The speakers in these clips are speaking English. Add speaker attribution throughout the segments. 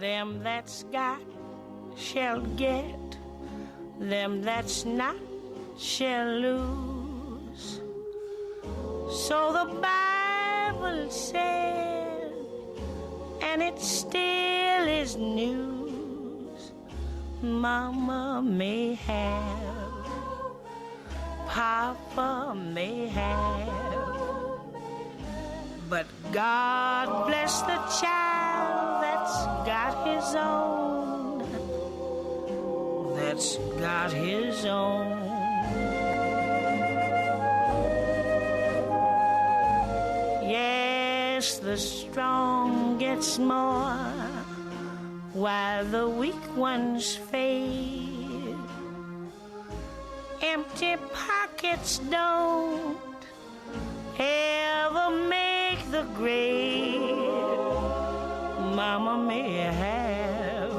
Speaker 1: Them that's got shall get, them that's not shall lose. So the Bible said, and it still is news. Mama may have, Papa may have, but God bless the child that's got his own, that's got his own. Yes, the strong gets more while the weak ones fade. Empty pockets don't ever make the grade. Mama may have,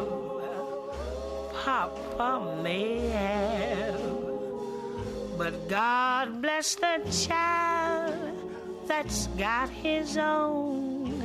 Speaker 1: Papa may have, but God bless the child that's got his own.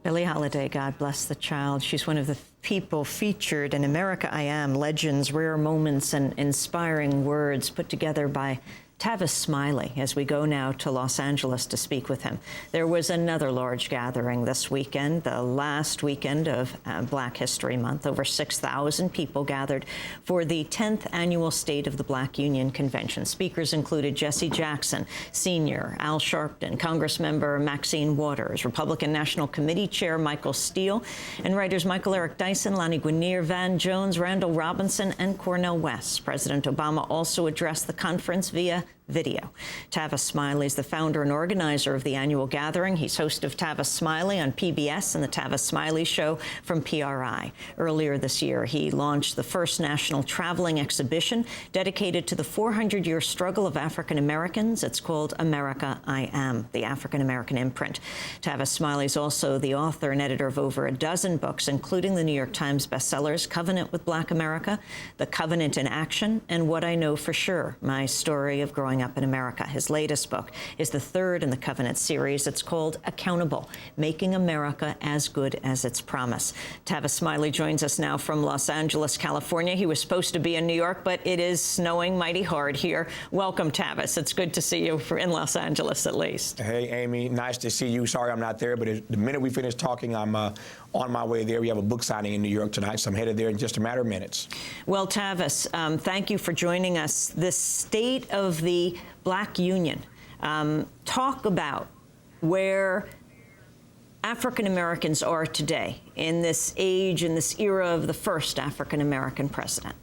Speaker 2: Billie Holiday, God bless the child. She's one of the people featured in America I Am, Legends, Rare Moments, and Inspiring Words, put together by Tavis Smiley, as we go now to Los Angeles to speak with him. There was another large gathering this weekend, the last weekend of Black History Month. Over 6,000 people gathered for the 10th annual State of the Black Union Convention. Speakers included Jesse Jackson, Sr., Al Sharpton, Congressmember Maxine Waters, Republican National Committee Chair Michael Steele, and writers Michael Eric Dyson, Lonnie Guinier, Van Jones, Randall Robinson, and Cornel West. President Obama also addressed the conference via video. Tavis Smiley is the founder and organizer of the annual gathering. He's host of Tavis Smiley on PBS and the Tavis Smiley Show from PRI. Earlier this year, he launched the first national traveling exhibition dedicated to the 400-year struggle of African Americans. It's called America I Am, the African American imprint. Tavis Smiley is also the author and editor of over a dozen books, including the New York Times bestsellers Covenant with Black America, The Covenant in Action, and What I Know for Sure, My Story of Growing Up in America. His latest book is the third in the Covenant series. It's called Accountable, Making America as Good as Its Promise. Tavis Smiley joins us now from Los Angeles, California. He was supposed to be in New York, but it is snowing mighty hard here. Welcome, Tavis. It's good to see you in Los Angeles, at least.
Speaker 3: Hey, Amy. Nice to see you. Sorry I'm not there, but the minute we finish talking, I'm on my way there. We have a book signing in New York tonight, so I'm headed there in just a matter of minutes.
Speaker 2: Well, Tavis, thank you for joining us. The State of the Black Union. Talk about where African Americans are today in this age, in this era of the first African American president.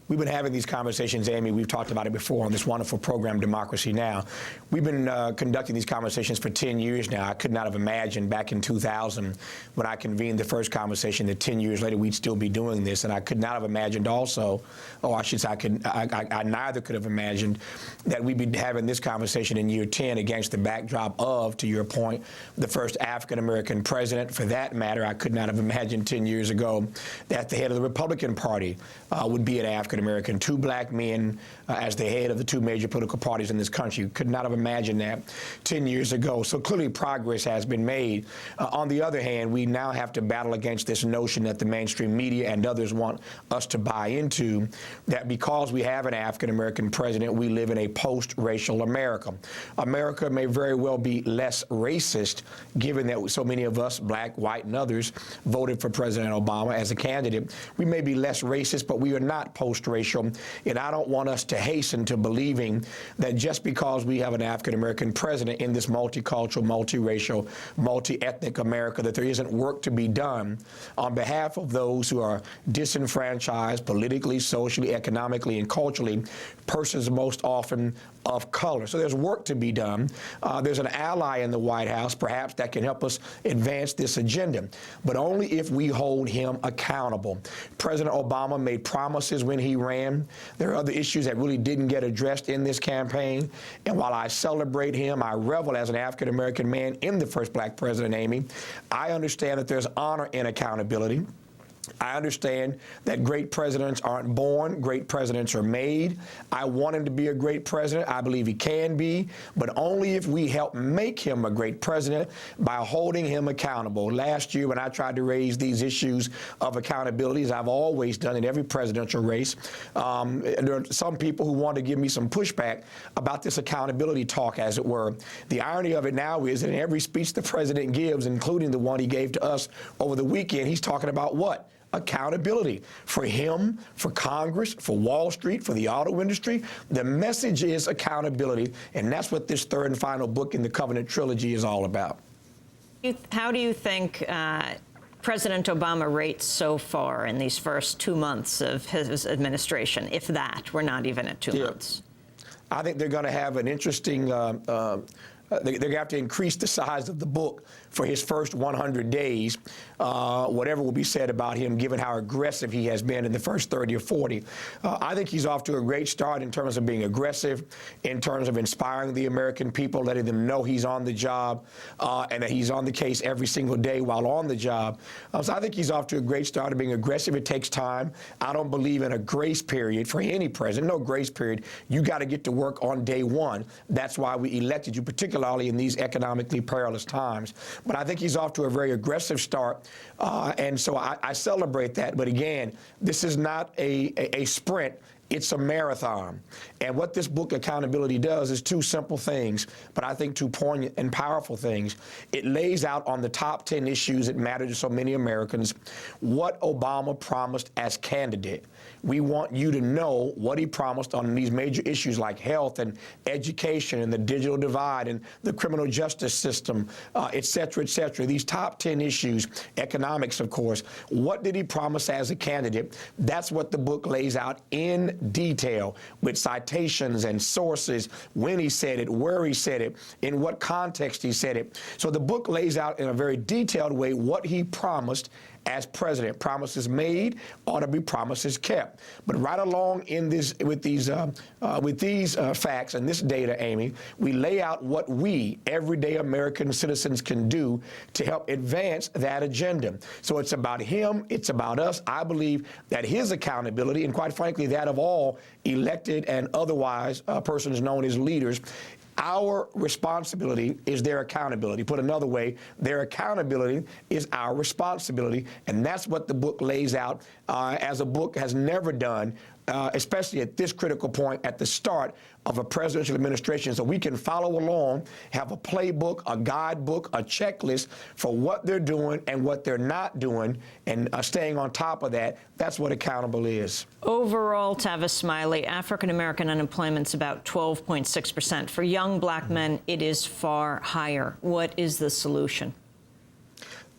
Speaker 3: We've been having these conversations, Amy. We've talked about it before on this wonderful program, Democracy Now! We've been conducting these conversations for 10 years now. I could not have imagined back in 2000 when I convened the first conversation that 10 years later we'd still be doing this. And I could not have imagined also, or I should say I neither could have imagined that we'd be having this conversation in year 10 against the backdrop of, to your point, the first African-American president. For that matter, I could not have imagined 10 years ago that the head of the Republican Party would be an African-American, two black men as the head of the two major political parties in this country. Could not have imagined that 10 years ago. So clearly progress has been made. On the other hand, we now have to battle against this notion that the mainstream media and others want us to buy into, that because we have an African-American president, we live in a post-racial America. America may very well be less racist, given that so many of us, black, white, and others, voted for President Obama as a candidate. We may be less racist, but we are not post-racial, and I don't want us to hasten to believing that just because we have an African-American president in this multicultural, multiracial, multi-ethnic America, that there isn't work to be done on behalf of those who are disenfranchised politically, socially, economically, and culturally, persons most often of color. So there's work to be done. There's an ally in the White House, perhaps, that can help us advance this agenda, but only if we hold him accountable. President Obama made promises when he ran. There are other issues that really didn't get addressed in this campaign, and while I celebrate him, I revel as an African-American man in the first black president, Amy. I understand that there's honor in accountability. I understand that great presidents aren't born, great presidents are made. I want him to be a great president. I believe he can be, but only if we help make him a great president by holding him accountable. Last year, when I tried to raise these issues of accountability, as I've always done in every presidential race, there are some people who want to give me some pushback about this accountability talk, as it were. The irony of it now is that in every speech the president gives, including the one he gave to us over the weekend, he's talking about what? Accountability for him, for Congress, for Wall Street, for the auto industry. The message is accountability, and that's what this third and final book in the Covenant Trilogy is all about.
Speaker 2: How do you think President Obama rates so far in these first 2 months of his administration, if that? We're not even at 2 months.
Speaker 3: I think they're going to have an interesting they're going to have to increase the size of the book for his first 100 days, whatever will be said about him, given how aggressive he has been in the first 30 or 40. I think he's off to a great start in terms of being aggressive, in terms of inspiring the American people, letting them know he's on the job, and that he's on the case every single day while on the job. So I think he's off to a great start of being aggressive. It takes time. I don't believe in a grace period for any president. No grace period. You got to get to work on day one. That's why we elected you, particularly in these economically perilous times. But I think he's off to a very aggressive start, and so I celebrate that. But again, this is not a sprint. It's a marathon. And what this book, Accountability, does is two simple things, but I think two poignant and powerful things. It lays out on the top 10 issues that matter to so many Americans what Obama promised as candidate. We want you to know what he promised on these major issues like health and education and the digital divide and the criminal justice system, et cetera, et cetera. These top 10 issues, economics, of course. What did he promise as a candidate? That's what the book lays out in detail with citations and sources, when he said it, where he said it, in what context he said it. So the book lays out in a very detailed way what he promised as president. Promises made ought to be promises kept. But right along in this, with these facts and this data, Amy, we lay out what we, everyday American citizens, can do to help advance that agenda. So it's about him. It's about us. I believe that his accountability, and quite frankly, that of all elected and otherwise persons known as leaders, our responsibility is their accountability. Put another way, their accountability is our responsibility, and that's what the book lays out as a book has never done, especially at this critical point at the start of a presidential administration, so we can follow along, have a playbook, a guidebook, a checklist for what they're doing and what they're not doing, and staying on top of that. That's what accountable is. Overall,
Speaker 2: Tavis Smiley, African-American unemployment's about 12.6%. For young black men, it is far higher. What is the solution?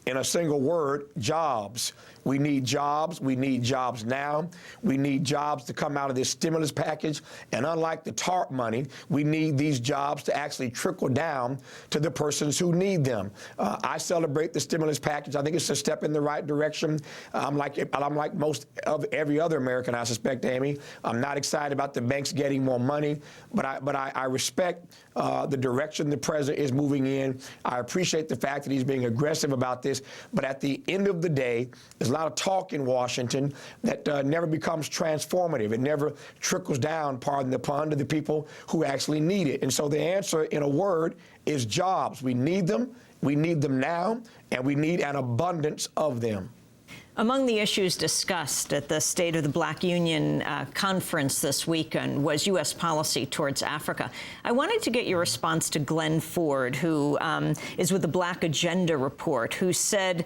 Speaker 3: In a single word, jobs. We need jobs. We need jobs now. We need jobs to come out of this stimulus package. And unlike the TARP money, we need these jobs to actually trickle down to the persons who need them. I celebrate the stimulus package. I think it's a step in the right direction. I'm like most of every other American, I suspect, Amy. I'm not excited about the banks getting more money, but I respect the direction the president is moving in. I appreciate the fact that he's being aggressive about this. But at the end of the day, there's a lot of talk in Washington that never becomes transformative. It never trickles down, pardon the pun, to the people who actually need it. And so the answer, in a word, is jobs. We need them now, and we need an abundance of them.
Speaker 2: Among the issues discussed at the State of the Black Union conference this weekend was U.S. policy towards Africa. I wanted to get your response to Glenn Ford, who is with the Black Agenda Report, who said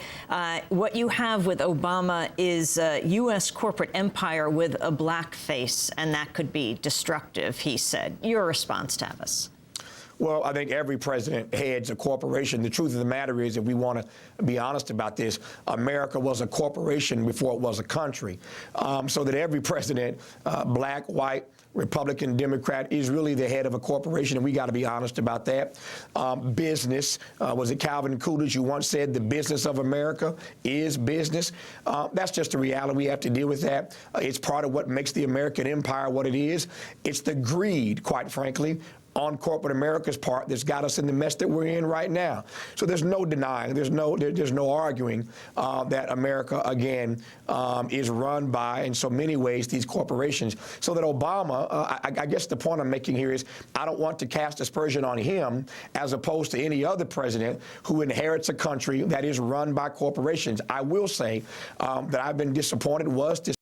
Speaker 2: what you have with Obama is a U.S. corporate empire with a black face, and that could be destructive, he said. Your response, Tavis?
Speaker 3: Well, I think every president heads a corporation. The truth of the matter is, if we want to be honest about this, America was a corporation before it was a country. So that every president, black, white, Republican, Democrat, is really the head of a corporation, and we got to be honest about that. Business, was it Calvin Coolidge who once said the business of America is business? That's just a reality. We have to deal with that. It's part of what makes the American empire what it is. It's the greed, quite frankly, on corporate America's part that's got us in the mess that we're in right now. So there's no denying, there's no arguing that America, again, is run by, in so many ways, these corporations. So that Obama, I guess the point I'm making here is I don't want to cast aspersion on him as opposed to any other president who inherits a country that is run by corporations. I will say that I've been disappointed,